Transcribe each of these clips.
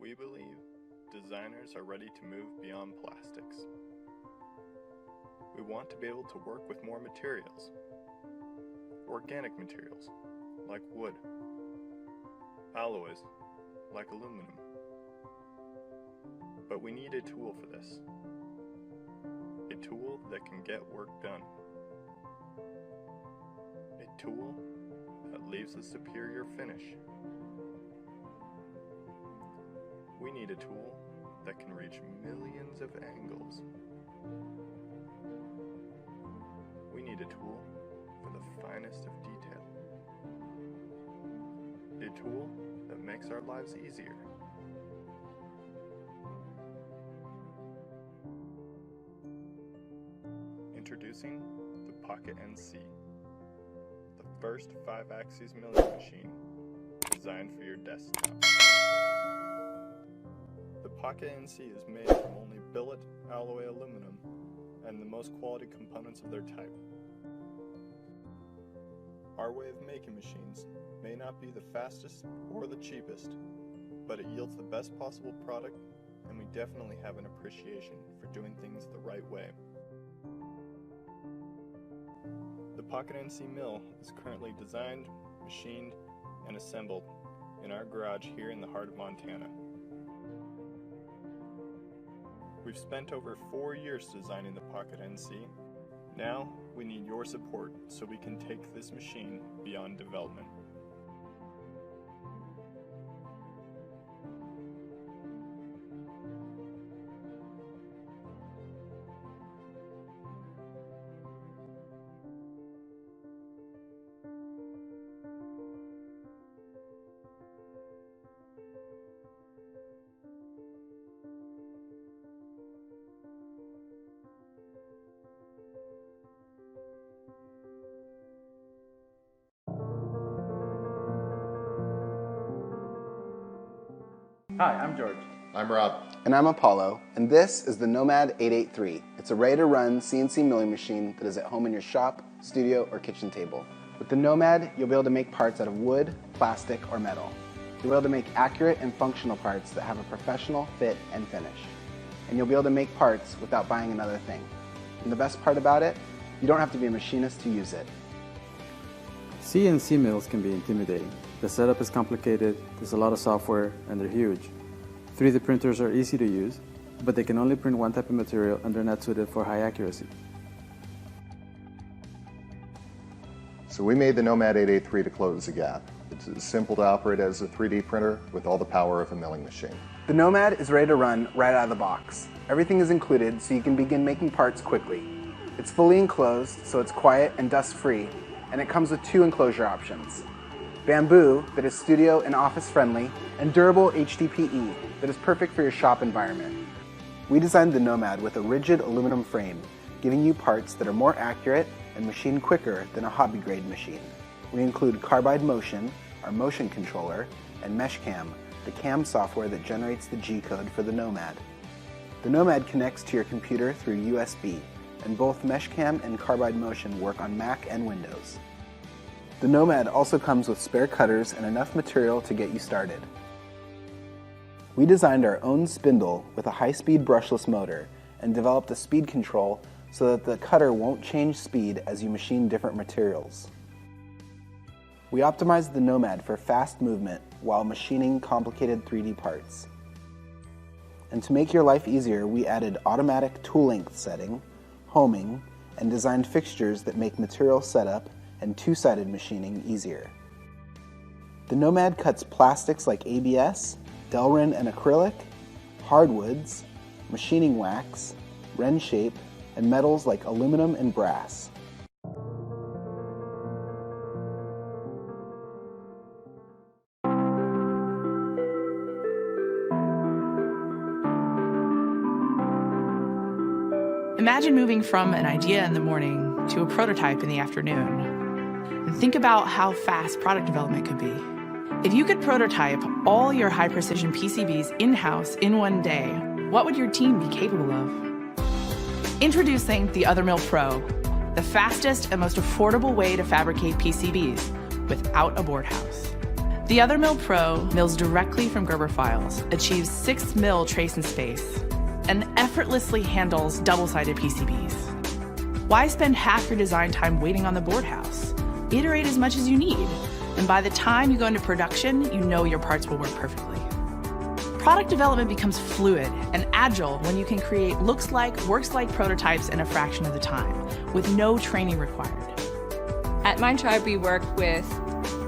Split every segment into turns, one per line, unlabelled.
We believe designers are ready to move beyond plastics. We want to be able to work with more materials. Organic materials, like wood. Alloys, like aluminum. But we need a tool for this. A tool that can get work done. A tool that leaves a superior finish. We need a tool that can reach millions of angles. We need a tool for the finest of detail. A tool that makes our lives easier. Introducing the Pocket NC, the first 5-axis milling machine designed for your desktop. The Pocket NC is made from only billet alloy aluminum and the most quality components of their type. Our way of making machines may not be the fastest or the cheapest, but it yields the best possible product, and we definitely have an appreciation for doing things the right way. The Pocket NC mill is currently designed, machined, and assembled in our garage here in the heart of Montana. We've spent over 4 years designing the Pocket NC. Now, we need your support so we can take this machine beyond development.
Hi, I'm George.
I'm Rob.
And I'm Apollo, and this is the Nomad 883. It's a ready-to-run CNC milling machine that is at home in your shop, studio, or kitchen table. With the Nomad, you'll be able to make parts out of wood, plastic, or metal. You'll be able to make accurate and functional parts that have a professional fit and finish. And you'll be able to make parts without buying another thing. And the best part about it, you don't have to be a machinist to use it.
CNC mills can be intimidating. The setup is complicated, there's a lot of software, and they're huge. 3D printers are easy to use, but they can only print one type of material and they're not suited for high accuracy.
So we made the Nomad 883 to close the gap. It's as simple to operate as a 3D printer with all the power of a milling machine.
The Nomad is ready to run right out of the box. Everything is included so you can begin making parts quickly. It's fully enclosed, so it's quiet and dust-free, and it comes with 2 enclosure options. Bamboo, that is studio and office friendly, and durable HDPE, that is perfect for your shop environment. We designed the Nomad with a rigid aluminum frame, giving you parts that are more accurate and machined quicker than a hobby grade machine. We include Carbide Motion, our motion controller, and MeshCam, the CAM software that generates the G-code for the Nomad. The Nomad connects to your computer through USB, and both MeshCam and Carbide Motion work on Mac and Windows. The Nomad also comes with spare cutters and enough material to get you started. We designed our own spindle with a high-speed brushless motor and developed a speed control so that the cutter won't change speed as you machine different materials. We optimized the Nomad for fast movement while machining complicated 3D parts. And to make your life easier, we added automatic tool length setting, homing, and designed fixtures that make material setup and 2-sided machining easier. The Nomad cuts plastics like ABS, Delrin and acrylic, hardwoods, machining wax, Ren shape, and metals like aluminum and brass.
Imagine moving from an idea in the morning to a prototype in the afternoon. And think about how fast product development could be. If you could prototype all your high-precision PCBs in-house in one day, what would your team be capable of? Introducing the Othermill Pro, the fastest and most affordable way to fabricate PCBs without a board house. The Othermill Pro mills directly from Gerber files, achieves 6 mil trace and space, and effortlessly handles double-sided PCBs. Why spend half your design time waiting on the board house? Iterate as much as you need, and by the time you go into production, you know your parts will work perfectly. Product development becomes fluid and agile when you can create looks like, works like prototypes in a fraction of the time, with no training required.
At Mindtribe, we work with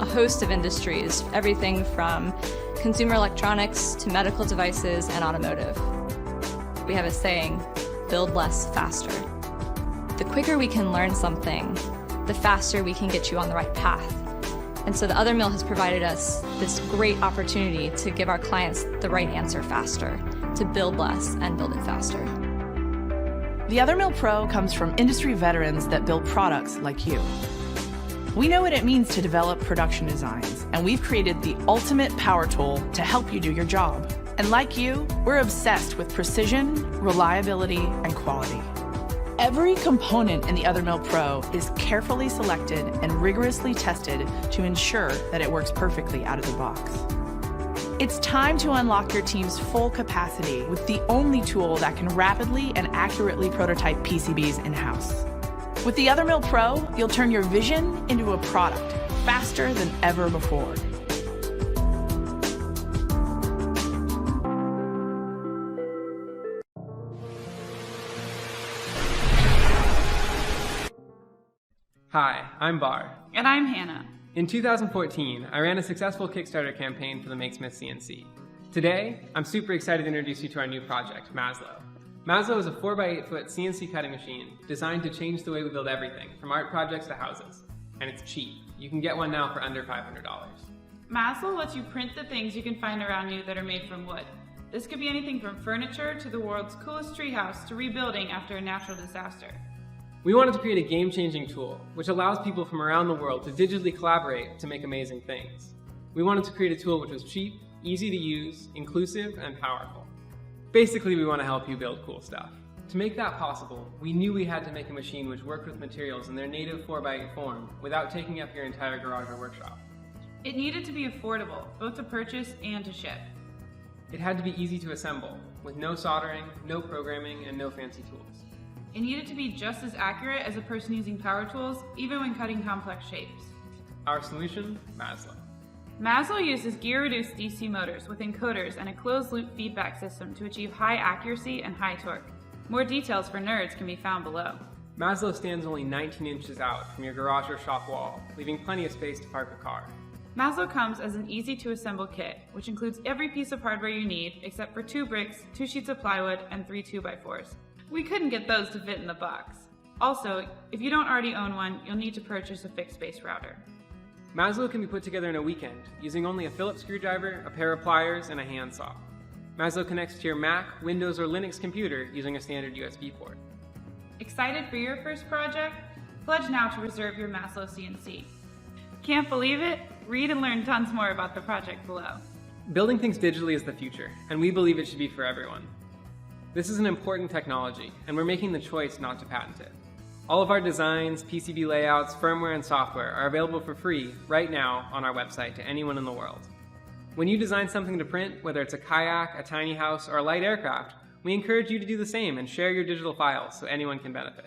a host of industries, everything from consumer electronics to medical devices and automotive. We have a saying, build less, faster. The quicker we can learn something, the faster we can get you on the right path. And so the Othermill has provided us this great opportunity to give our clients the right answer faster, to build less and build it faster.
The Othermill Pro comes from industry veterans that build products like you. We know what it means to develop production designs, and we've created the ultimate power tool to help you do your job. And like you, we're obsessed with precision, reliability, and quality. Every component in the Othermill Pro is carefully selected and rigorously tested to ensure that it works perfectly out of the box. It's time to unlock your team's full capacity with the only tool that can rapidly and accurately prototype PCBs in-house. With the Othermill Pro, you'll turn your vision into a product faster than ever before.
Hi, I'm Bar.
And I'm Hannah.
In 2014, I ran a successful Kickstarter campaign for the MakeSmith CNC. Today, I'm super excited to introduce you to our new project, Maslow. Maslow is a 4x8 foot CNC cutting machine designed to change the way we build everything, from art projects to houses. And it's cheap. You can get one now for under $500.
Maslow lets you print the things you can find around you that are made from wood. This could be anything from furniture to the world's coolest treehouse to rebuilding after a natural disaster.
We wanted to create a game-changing tool, which allows people from around the world to digitally collaborate to make amazing things. We wanted to create a tool which was cheap, easy to use, inclusive, and powerful. Basically, we want to help you build cool stuff. To make that possible, we knew we had to make a machine which worked with materials in their native 4x8 form without taking up your entire garage or workshop.
It needed to be affordable, both to purchase and to ship.
It had to be easy to assemble, with no soldering, no programming, and no fancy tools.
It needed to be just as accurate as a person using power tools, even when cutting complex shapes.
Our solution? Maslow.
Maslow uses gear-reduced DC motors with encoders and a closed-loop feedback system to achieve high accuracy and high torque. More details for nerds can be found below.
Maslow stands only 19 inches out from your garage or shop wall, leaving plenty of space to park a car.
Maslow comes as an easy-to-assemble kit, which includes every piece of hardware you need except for 2 bricks, 2 sheets of plywood, and 3 2x4s. We couldn't get those to fit in the box. Also, if you don't already own one, you'll need to purchase a fixed-base router.
Maslow can be put together in a weekend using only a Phillips screwdriver, a pair of pliers, and a handsaw. Maslow connects to your Mac, Windows, or Linux computer using a standard USB port.
Excited for your first project? Pledge now to reserve your Maslow CNC. Can't believe it? Read and learn tons more about the project below.
Building things digitally is the future, and we believe it should be for everyone. This is an important technology, and we're making the choice not to patent it. All of our designs, PCB layouts, firmware, and software are available for free right now on our website to anyone in the world. When you design something to print, whether it's a kayak, a tiny house, or a light aircraft, we encourage you to do the same and share your digital files so anyone can benefit.